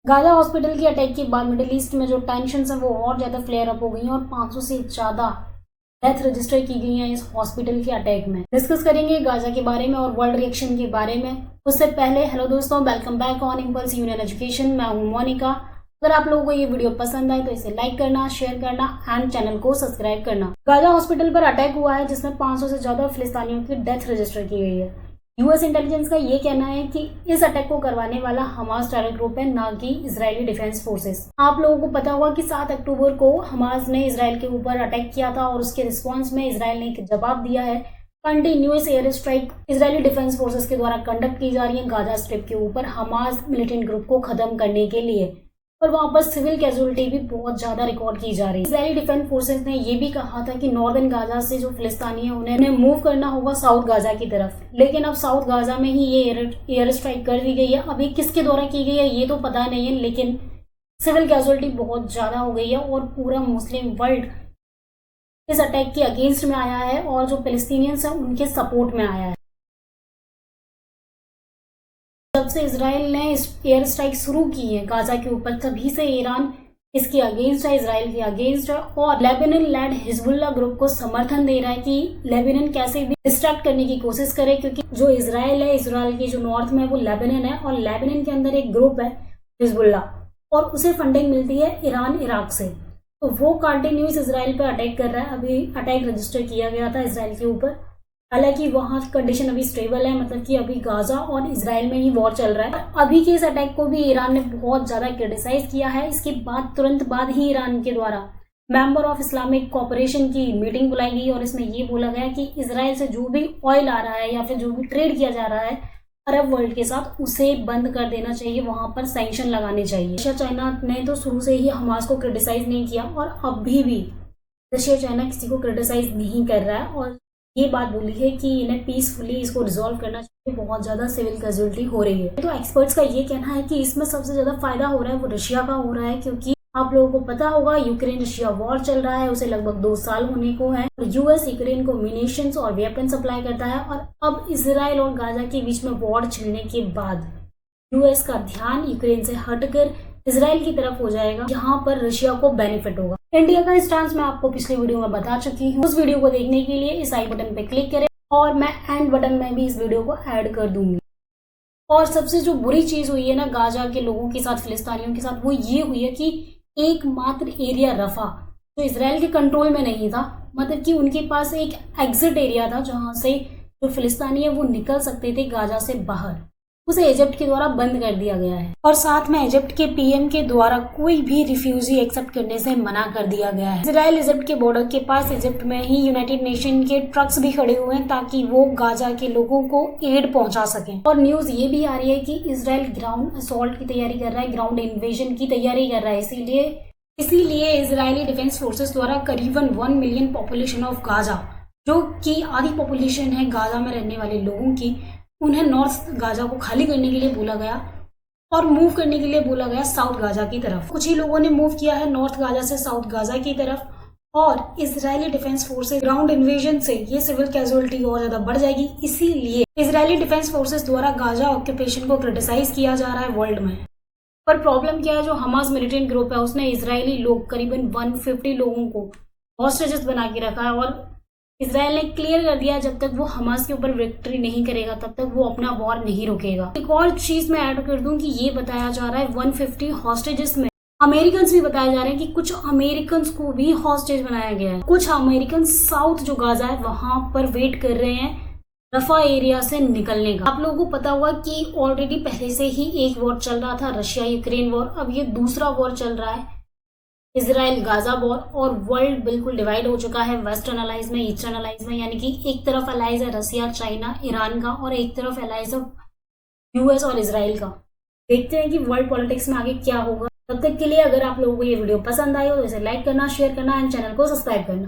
Gaza hospital की attack के बाद मिडिल ईस्ट में जो टेंशन है वो और ज़्यादा फ्लेयर अप हो गई हैं और 500 से ज़्यादा डेथ रजिस्टर की गई हैं इस हॉस्पिटल के अटैक में। डिस्कस करेंगे गाजा के बारे में और वर्ल्ड रिएक्शन के बारे में। उससे पहले हेलो दोस्तों, welcome back on impulse union education. मैं हूं मोनिका। अगर आप लोगों को ये वीडियो पसंद आए तो इसे लाइक करना, शेयर करना एंड चैनल को सब्सक्राइब करना। गाजा हॉस्पिटल पर अटैक हुआ है जिसमें 500 से ज्यादा फिलिस्तीनियों की डेथ रजिस्टर की गई है। यूएस इंटेलिजेंस का ये कहना है कि इस अटैक को करवाने वाला हमास टेरर ग्रुप है, ना कि इजरायली डिफेंस फोर्सेस। आप लोगों को पता होगा कि 7 अक्टूबर को हमास ने इसराइल के ऊपर अटैक किया था और उसके रिस्पॉन्स में इसराइल ने एक जवाब दिया है। Continuous air strike Israeli defence forces के द्वारा कंडक्ट की जा रही है गाजा स्ट्रिप के ऊपर हमास मिलिटेंट ग्रुप को खत्म करने के लिए, और वहां पर सिविल कैजुअलिटी भी बहुत ज्यादा रिकॉर्ड की जा रही है। इजरायली डिफेंस फोर्सेस ने यह भी कहा था कि नॉर्दर्न गाजा से जो फिलिस्तीनी है उन्हें मूव करना होगा साउथ गाजा की तरफ, लेकिन अब साउथ गाजा में ही ये एयर स्ट्राइक कर दी गई है। अभी किसके द्वारा की गई है ये तो पता नहीं है, लेकिन सिविल कैजुअलिटी बहुत ज्यादा हो गई है और पूरा मुस्लिम वर्ल्ड इस अटैक के अगेंस्ट में आया है और जो फिलिस्तीनियंस है उनके सपोर्ट में आया है। जब से इसराइल ने एयर स्ट्राइक शुरू की है गाजा के ऊपर, तभी से ईरान इसके अगेंस्ट है, इसराइल के अगेंस्ट है और लेबनान लेड हिजबुल्ला ग्रुप को समर्थन दे रहा है कि लेबनान कैसे भी डिस्ट्रैक्ट करने की कोशिश करे, क्योंकि जो इसराइल है, इसराइल के जो नॉर्थ में है वो लेबनान है और लेबनान के अंदर एक ग्रुप है हिजबुल्ला और उसे फंडिंग मिलती है ईरान इराक से। तो वो कंटिन्यूस इसराइल पे अटैक कर रहा है। अभी अटैक रजिस्टर किया गया था इसराइल के ऊपर, हालांकि वहां कंडीशन अभी स्टेबल है, मतलब कि अभी गाजा और इसराइल में ही वॉर चल रहा है। अभी के इस अटैक को भी ईरान ने बहुत ज्यादा क्रिटिसाइज किया है। इसके बाद तुरंत बाद ही ईरान के द्वारा मेंबर ऑफ इस्लामिक कॉपरेशन की मीटिंग बुलाई गई और इसमें ये बोला गया कि इसराइल से जो भी ऑयल आ रहा है या फिर जो भी ट्रेड किया जा रहा है अरब वर्ल्ड के साथ, उसे बंद कर देना चाहिए, वहां पर सैंक्शन लगाने चाहिए। रशिया चाइना ने तो शुरू से ही हमास को क्रिटिसाइज नहीं किया और अभी भी रशिया चाइना किसी को क्रिटिसाइज नहीं कर रहा है और ये बात बोली है कि इन्हें पीसफुली इसको रिजॉल्व करना चाहिए। बहुत ज्यादा सिविल कैजुअलिटी हो रही है। तो एक्सपर्ट्स का ये कहना है कि इसमें सबसे ज्यादा फायदा हो रहा है वो रशिया का हो रहा है, क्योंकि आप लोगों को पता होगा यूक्रेन रशिया वॉर चल रहा है, उसे लगभग 2 साल होने को है और यूएस यूक्रेन को म्यूनिशंस और वेपन सप्लाई करता है। और अब इसराइल और गाजा के बीच में वॉर छिड़ने के बाद यूएस का ध्यान यूक्रेन से हटकर इसराइल की तरफ हो जाएगा, जहां पर रशिया को बेनिफिट होगा। इंडिया का स्टांस मैं आपको पिछले वीडियो में बता चुकी हूँ। उस वीडियो को देखने के लिए इस आई बटन पे क्लिक करें और मैं एंड बटन में भी इस वीडियो को ऐड कर दूंगी। और सबसे जो बुरी चीज हुई है ना गाजा के लोगों के साथ, फिलिस्तीनियों के साथ, वो ये हुई है कि एकमात्र एरिया रफा जो इसराइल के कंट्रोल में नहीं था, मतलब कि उनके पास एक एग्जिट एरिया था जहां से जो फिलिस्तीनी है वो निकल सकते थे गाजा से बाहर, उसे इजिप्ट के द्वारा बंद कर दिया गया है। और साथ में इजिप्ट के पीएम के द्वारा कोई भी रिफ्यूजी एक्सेप्ट करने से मना कर दिया गया है। इसराइल इजिप्ट के बॉर्डर के पास इजिप्ट में ही यूनाइटेड नेशन के ट्रक्स भी खड़े हुए हैं ताकि वो गाजा के लोगों को एड पहुंचा सकें। और न्यूज ये भी आ रही है कि इसराइल ग्राउंड असॉल्ट की तैयारी कर रहा है, ग्राउंड इन्वेजन की तैयारी कर रहा है। इसीलिए इसराइली डिफेंस फोर्सेस द्वारा करीबन 1 मिलियन पॉपुलेशन ऑफ गाजा, जो कि आधी पॉपुलेशन है गाजा में रहने वाले लोगों की, उन्हें नॉर्थ गाजा को खाली करने के लिए बोला गया और मूव करने के लिए बोला गया साउथ गाजा की तरफ। कुछ ही लोगों ने मूव किया है नॉर्थ गाजा से साउथ गाजा की तरफ और Israeli defence forces ground invasion से ये सिविल कैजुअलिटी और ज्यादा बढ़ जाएगी। इसीलिए इसराइली डिफेंस फोर्सेस द्वारा गाजा ऑक्यूपेशन को क्रिटिसाइज किया जा रहा है वर्ल्ड में। पर प्रॉब्लम क्या है, जो हमास मिलिटेंट ग्रुप है उसने इसराइली लोग करीबन 150 लोगों को हॉस्टेजेस बना के रखा है और इसराइल ने क्लियर कर दिया जब तक वो हमास के ऊपर विक्ट्री नहीं करेगा तब तक वो अपना वॉर नहीं रोकेगा। एक और चीज मैं ऐड कर दूं कि ये बताया जा रहा है 150 हॉस्टेजेस में अमेरिकन भी बताया जा रहा है कि कुछ अमेरिकन को भी हॉस्टेज बनाया गया है। कुछ अमेरिकन साउथ जो गाजा है वहां पर वेट कर रहे हैं रफा एरिया से निकलने का। आप लोगों को पता होगा कि ऑलरेडी पहले से ही एक वॉर चल रहा था, रशिया यूक्रेन वॉर, अब ये दूसरा वॉर चल रहा है इसराइल गाजा वॉर और वर्ल्ड बिल्कुल डिवाइड हो चुका है वेस्टर्न अलाइज में, ईस्टर्न अलाइज में, यानी कि एक तरफ अलाइज है रशिया चाइना ईरान का और एक तरफ अलाइज है यूएस और इसराइल का। देखते हैं कि वर्ल्ड पॉलिटिक्स में आगे क्या होगा। तब तक के लिए अगर आप लोगों को ये वीडियो पसंद आई हो तो इसे लाइक करना, शेयर करना एंड चैनल को सब्सक्राइब करना।